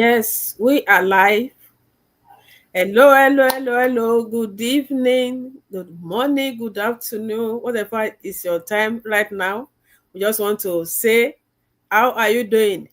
Yes, we are live. Hello, hello, hello, hello. Good evening, good morning, good afternoon, whatever is your time right now. We just want to say, how are you doing?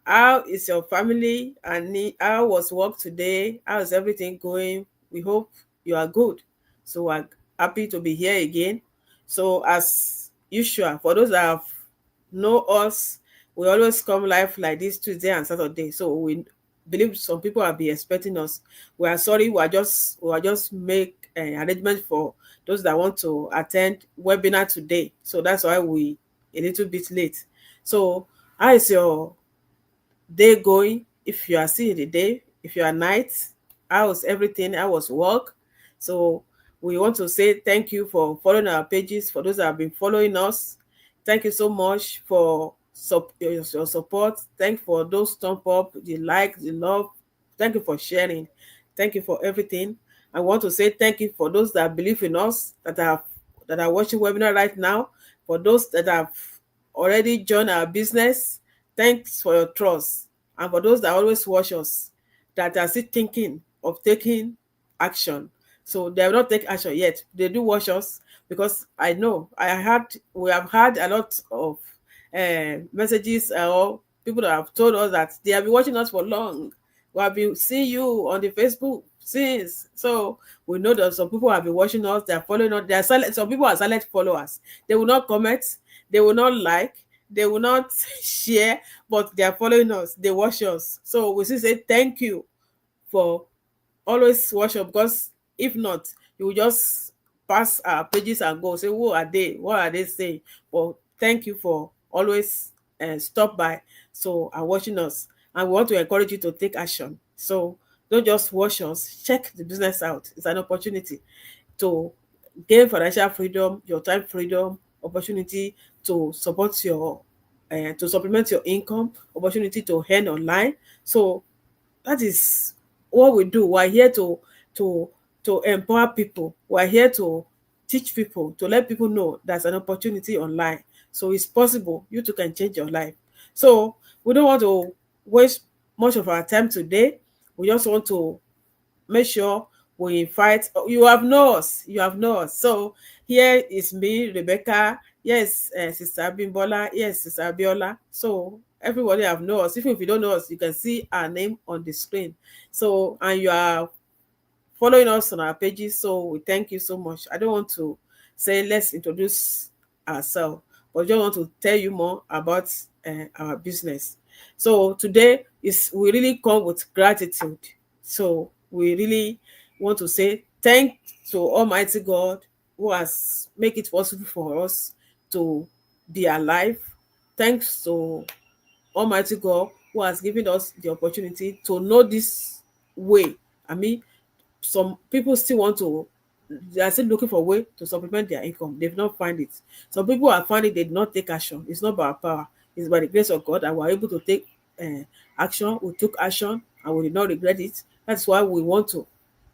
How is your family? And how was work today? How is everything going? We hope you are good. So we're happy to be here again. So as usual, for those that have know us, we always come live like this Tuesday and Saturday. So we believe some people have been expecting us. We are sorry. We are just make arrangement for those that want to attend webinar today. So that's why we a little bit late. So how is your day going? If you are still in the day, if you are night, how was everything? How was work? So we want to say thank you for following our pages. For those that have been following us, thank you so much for your support. Thank you for those thumb up, the like, the love. Thank you for sharing. Thank you for everything. I want to say thank you for those that believe in us, that are watching webinar right now. For those that have already joined our business, thanks for your trust. And for those that always watch us, that are still thinking of taking action. So they have not taken action yet. They do watch us because I know we have had a lot of messages or people that have told us that they have been watching us for long. We have been seeing you on the Facebook since. So we know that some people have been watching us, they are following us, they are silent. Some people are silent followers. They will not comment, they will not like, they will not share, but they are following us, they watch us. So we still say thank you for always watch up, because if not, you will just pass our pages and go say, who are they, what are they saying? But thank you for always stop by so and watching us, and we want to encourage you to take action. So don't just watch us, check the business out. It's an opportunity to gain financial freedom, your time freedom, opportunity to support your to supplement your income, opportunity to earn online. So that is what we do. We're here to to empower people. We're here to teach people, to let people know there's an opportunity online. So it's possible you too can change your life. So we don't want to waste much of our time today. We just want to make sure we invite. You have known us, you have known us. So here is me, Rebecca. Yes, Sister Bimbola. Yes, Sister Abiola. So everybody have known us. Even if you don't know us, you can see our name on the screen. So and you are following us on our pages. So we thank you so much. I don't want to say let's introduce ourselves, but just want to tell you more about our business. So today is we really come with gratitude. So we really want to say thank to Almighty God who has make it possible for us to be alive. Thanks to Almighty God who has given us the opportunity to know this way. I mean, some people still want to, they are still looking for a way to supplement their income. They've not found it. Some people have found it, they did not take action. It's not by our power, it's by the grace of God, and we're able to take action. We took action and we did not regret it. That's why we want to,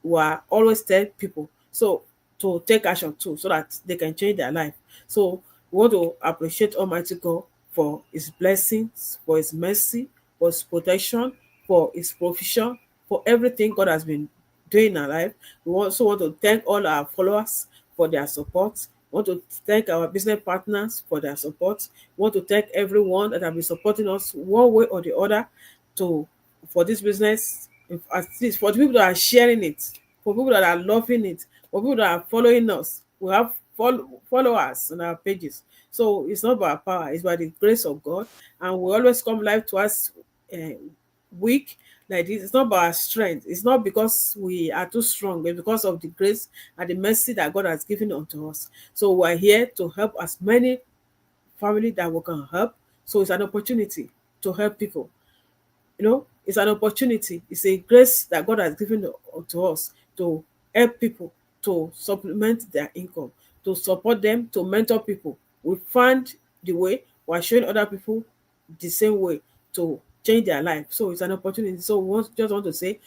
we are always tell people so to take action too, so that they can change their life. So we want to appreciate Almighty God for his blessings, for his mercy, for his protection, for his provision, for everything God has been doing in our life. We also want to thank all our followers for their support. We want to thank our business partners for their support. We want to thank everyone that have been supporting us one way or the other to for this business. At least for the people that are sharing it, for people that are loving it, for people that are following us. We have followers on our pages. So it's not by our power, it's by the grace of God. And we always come live to us uh, week like this. It's not by our strength. It's not because we are too strong. It's because of the grace and the mercy that God has given unto us. So we're here to help as many family that we can help. So it's an opportunity to help people. It's an opportunity. It's a grace that God has given to us to help people, to supplement their income, to support them, to mentor people. We find the way. We're showing other people the same way to change their life. So it's an opportunity. So just want to say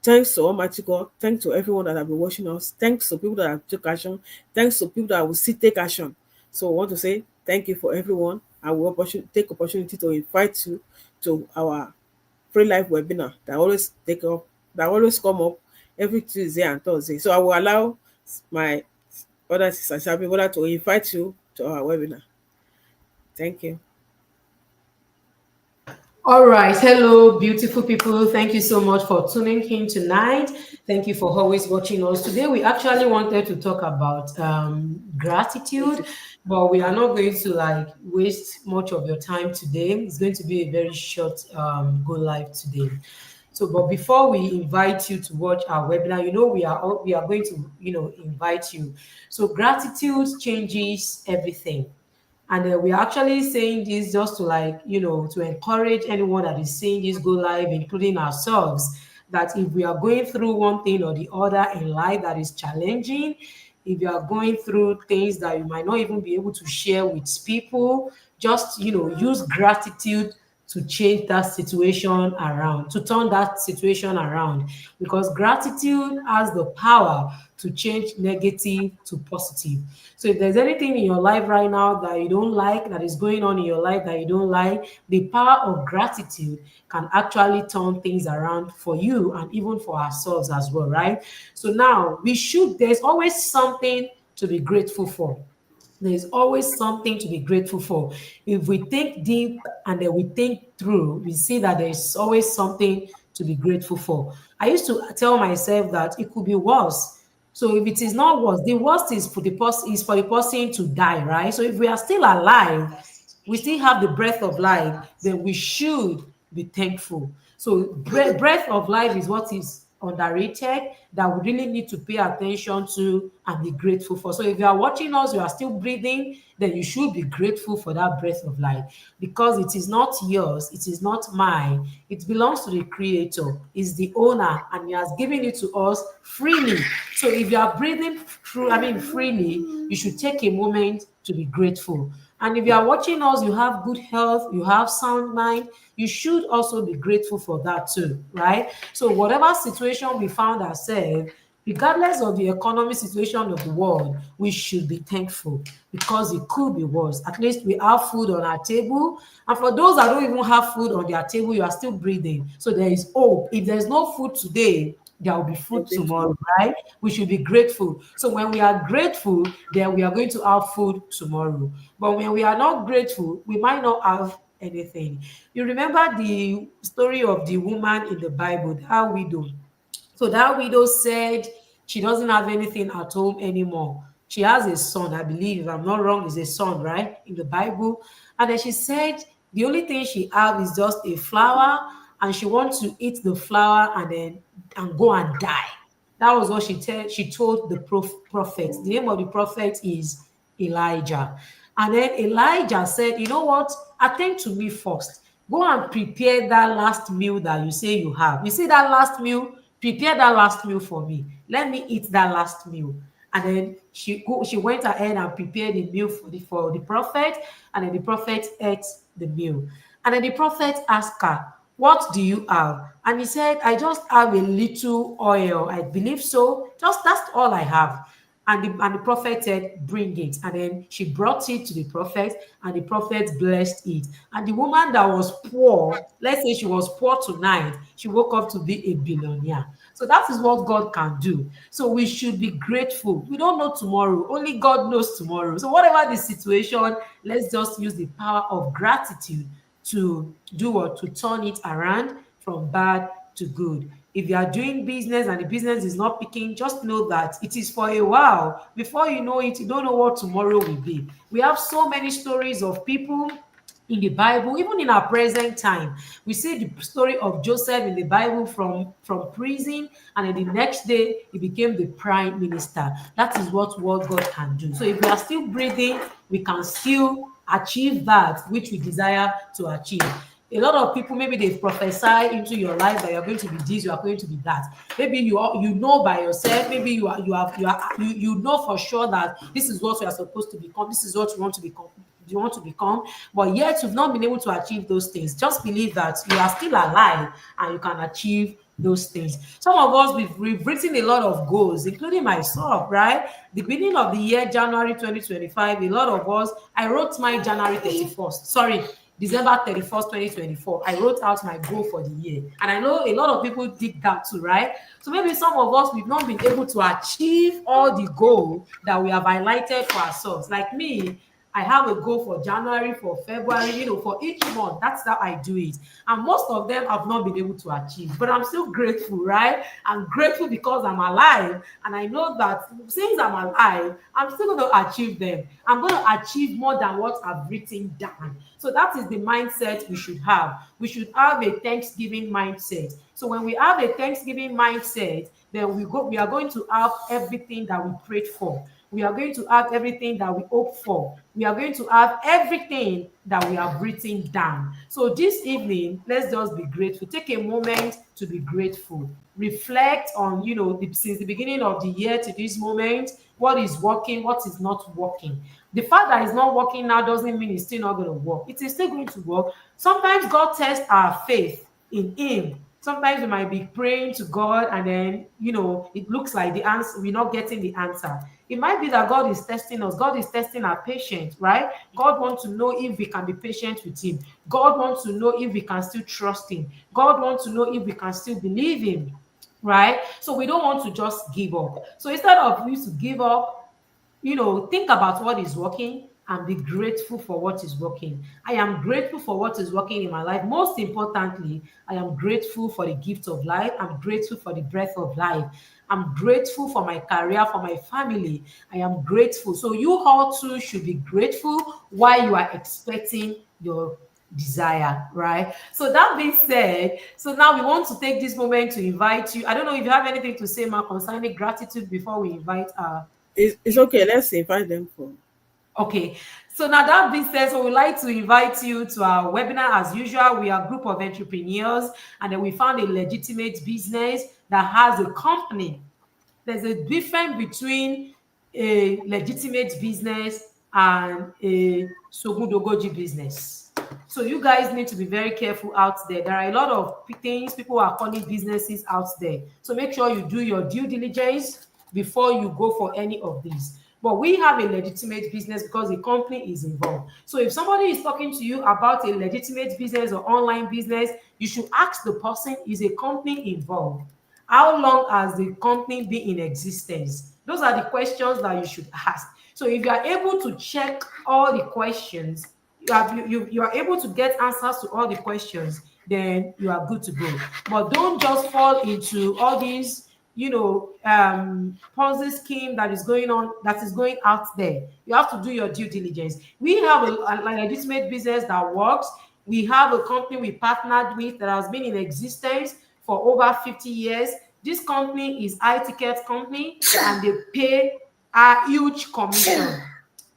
thanks to Almighty God. Thanks to everyone that have been watching us. Thanks to people that have took action. Thanks to people that will still take action. So I want to say thank you for everyone. I will take opportunity to invite you to our pre live webinar that always take up that always come up every Tuesday and Thursday. So I will allow my other sisters to invite you to our webinar. Thank you. All right. Hello, beautiful people. Thank you so much for tuning in tonight. Thank you for always watching us. Today, we actually wanted to talk about gratitude, but we are not going to like waste much of your time today. It's going to be a very short go live today. So, but before we invite you to watch our webinar, we are going to invite you. So, gratitude changes everything. And we are actually saying this just to to encourage anyone that is seeing this go live, including ourselves, that if we are going through one thing or the other in life that is challenging, if you are going through things that you might not even be able to share with people, just, use gratitude to change that situation around, to turn that situation around, because gratitude has the power to change negative to positive. So if there's anything in your life right now that you don't like, that is going on in your life that you don't like, the power of gratitude can actually turn things around for you and even for ourselves as well, right? So now there's always something to be grateful for. There's always something to be grateful for. If we think deep and then we think through, we see that there's always something to be grateful for. I used to tell myself that it could be worse. So if it is not worse, the worst is for the person to die, right? So if we are still alive, we still have the breath of life, then we should be thankful. So breath of life is what is underrated, that we really need to pay attention to and be grateful for. So if you are watching us, you are still breathing, then you should be grateful for that breath of life, because it is not yours, it is not mine, it belongs to the creator, is the owner, and he has given it to us freely. So if you are breathing freely, you should take a moment to be grateful. And if you are watching us, you have good health, you have sound mind, you should also be grateful for that too, right? So whatever situation we found ourselves, regardless of the economic situation of the world, we should be thankful, because it could be worse. At least we have food on our table. And for those that don't even have food on their table, you are still breathing. So there is hope. If there's no food today, there will be food tomorrow, right? We should be grateful. So when we are grateful, then we are going to have food tomorrow. But when we are not grateful, we might not have anything. You remember the story of the woman in the Bible, that widow. So that widow said she doesn't have anything at home anymore. She has a son, I believe, if I'm not wrong, is a son, right, in the Bible. And then she said the only thing she has is just a flour, and she wants to eat the flour and go and die. That was what she told the prophet. The name of the prophet is Elijah. And then Elijah said, you know what? Attend to me first. Go and prepare that last meal that you say you have. You see that last meal? Prepare that last meal for me. Let me eat that last meal. And then she went ahead and prepared the meal for the prophet, and then the prophet ate the meal. And then the prophet asked her, what do you have? And he said, I just have a little oil. I believe so. Just that's all I have. And the prophet said, bring it. And then she brought it to the prophet, and the prophet blessed it. And the woman that was poor, let's say she was poor tonight, she woke up to be a billionaire. So that is what God can do. So we should be grateful. We don't know tomorrow. Only God knows tomorrow. So whatever the situation, let's just use the power of gratitude to do what? To turn it around from bad to good. If you are doing business and the business is not picking, just know that it is for a while. Before you know it, you don't know what tomorrow will be. We have so many stories of people in the Bible, even in our present time. We see the story of Joseph in the Bible from prison, and then the next day he became the prime minister. That is what God can do. So if we are still breathing, we can still achieve that which we desire to achieve. A lot of people, maybe they prophesy into your life that you're going to be this, you are going to be that. Maybe you know by yourself, maybe you know for sure that this is what you are supposed to become, this is what you want to become, but yet you've not been able to achieve those things. Just believe that you are still alive and you can achieve those things. Some of us, we've written a lot of goals, including myself, right? The beginning of the year, January 2025, a lot of us, I wrote my January 31st. Sorry, December 31st, 2024, I wrote out my goal for the year. And I know a lot of people did that too, right? So maybe some of us, we've not been able to achieve all the goal that we have highlighted for ourselves. Like me, I have a goal for January, for February, for each month. That's how I do it. And most of them I've not been able to achieve. But I'm still grateful, right? I'm grateful because I'm alive. And I know that since I'm alive, I'm still going to achieve them. I'm going to achieve more than what I've written down. So that is the mindset we should have. We should have a Thanksgiving mindset. So when we have a Thanksgiving mindset, then we are going to have everything that we prayed for. We are going to have everything that we hope for. We are going to have everything that we have written down. So this evening, let's just be grateful. Take a moment to be grateful. Reflect on, since the beginning of the year to this moment, what is working, what is not working. The fact that it's not working now doesn't mean it's still not going to work. It is still going to work. Sometimes God tests our faith in Him. Sometimes we might be praying to God and then, it looks like the answer, we're not getting the answer. It might be that God is testing us. God is testing our patience, right? God wants to know if we can be patient with Him. God wants to know if we can still trust Him. God wants to know if we can still believe Him, right? So we don't want to just give up. So instead of you to give up, think about what is working and be grateful for what is working. I am grateful for what is working in my life. Most importantly, I am grateful for the gift of life. I'm grateful for the breath of life. I'm grateful for my career, for my family. I am grateful. So you all too should be grateful while you are expecting your desire, right? So that being said, so now we want to take this moment to invite you. I don't know if you have anything to say, Mark, concerning gratitude before we invite It's okay. Let's invite them for. Okay, so now that being said, so we'd like to invite you to our webinar. As usual, we are a group of entrepreneurs, and then we found a legitimate business that has a company. There's a difference between a legitimate business and a Sogundogoji business. So you guys need to be very careful out there. There are a lot of things people are calling businesses out there. So make sure you do your due diligence before you go for any of these. But we have a legitimate business because the company is involved. So if somebody is talking to you about a legitimate business or online business, you should ask the person, is a company involved? How long has the company been in existence? Those are the questions that you should ask. So if you are able to check all the questions, you are able to get answers to all the questions, then you are good to go. But don't just fall into all these Ponzi scheme that is going on, that is going out there. You have to do your due diligence. We have a legitimate business that works. We have a company we partnered with that has been in existence for over 50 years. This company is iTicket company, and they pay a huge commission.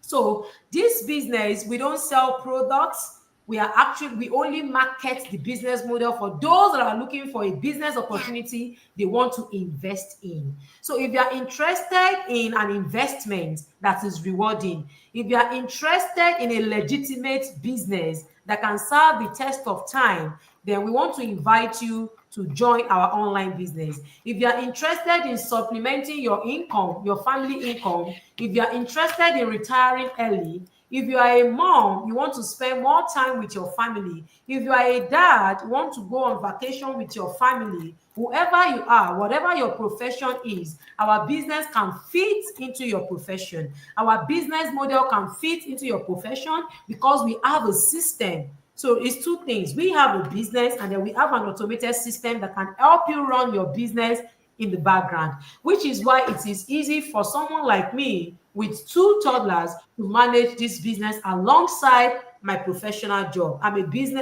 So this business, we don't sell products. We only market the business model for those that are looking for a business opportunity they want to invest in. So if you are interested in an investment that is rewarding, if you are interested in a legitimate business that can serve the test of time, then we want to invite you to join our online business. If you are interested in supplementing your income, your family income, if you are interested in retiring early, if you are a mom, you want to spend more time with your family, if you are a dad, you want to go on vacation with your family, whoever you are, whatever your profession is, our business can fit into your profession. Our business model can fit into your profession because we have a system. So it's two things. We have a business, and then we have an automated system that can help you run your business in the background, which is why it is easy for someone like me with two toddlers to manage this business alongside my professional job. I'm a busy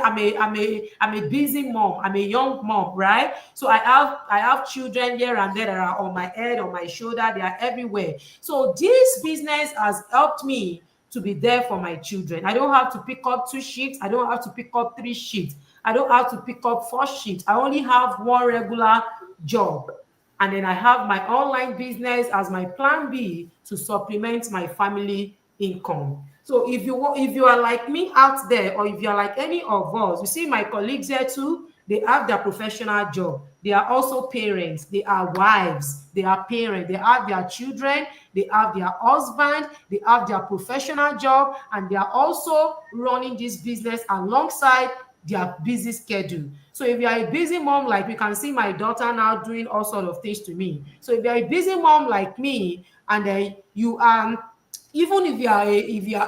mom. I'm a young mom, right? So I have children here and there that are on my head, on my shoulder, they are everywhere. So this business has helped me to be there for my children. I don't have to pick up 2 shifts. I don't have to pick up 3 shifts. I don't have to pick up 4 shifts. I only have one regular job. And then I have my online business as my plan B to supplement my family income. So if you are like me out there, or if you are like any of us, you see my colleagues here too, they have their professional job. They are also parents, they are wives, they are parents, they have their children, they have their husband, they have their professional job, and they are also running this business alongside their busy schedule. So if you are a busy mom, like we can see my daughter now doing all sort of things to me. So if you are a busy mom like me, and then you are, even if you are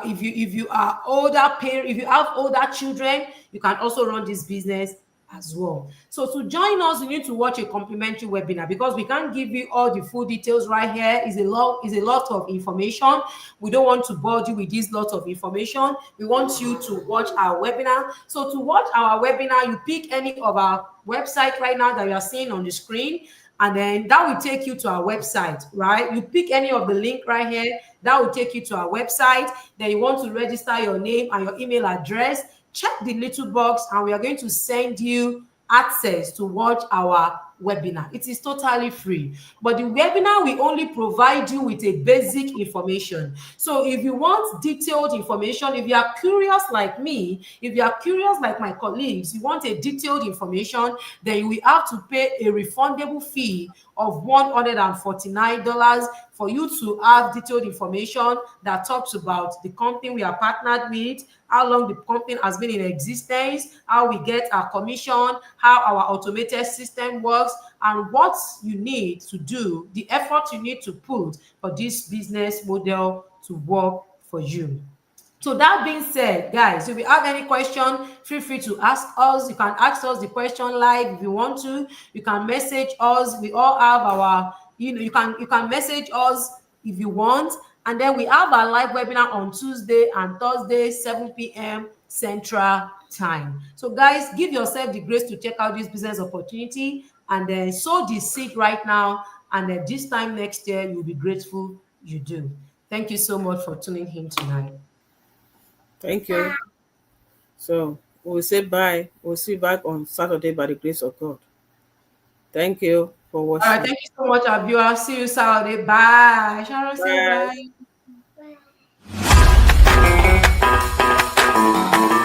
if you are older parent, if you have older children, you can also run this business as well. So to join us, you need to watch a complimentary webinar, because we can't give you all the full details right here. Is a lot of information. We don't want to bore you with this lot of information. We want you to watch our webinar. So to watch our webinar, you pick any of our website right now that you are seeing on the screen, and then that will take you to our website, right? You pick any of the link right here, that will take you to our website. Then you want to register your name and your email address. Check the little box, and we are going to send you access to watch our webinar. It is totally free, but the webinar will only provide you with a basic information. So if you want detailed information, if you are curious like me, if you are curious like my colleagues, you want a detailed information, then you will have to pay a refundable fee of $149 for you to have detailed information that talks about the company we are partnered with, how long the company has been in existence, how we get our commission, how our automated system works, and what you need to do, the effort you need to put for this business model to work for you. So that being said, guys, if you have any question, feel free to ask us. You can ask us the question live if you want to. You can message us. We all have our, you can message us if you want. And then we have our live webinar on Tuesday and Thursday, 7 p.m. Central Time. So guys, give yourself the grace to check out this business opportunity, and then sow the seed right now. And then this time next year, you'll be grateful you do. Thank you so much for tuning in tonight. Thank you. So we'll say bye. We'll see you back on Saturday by the grace of God. Thank you for watching. All right, thank you so much, our viewers. See you Saturday. Bye. Sharon, say Bye. bye.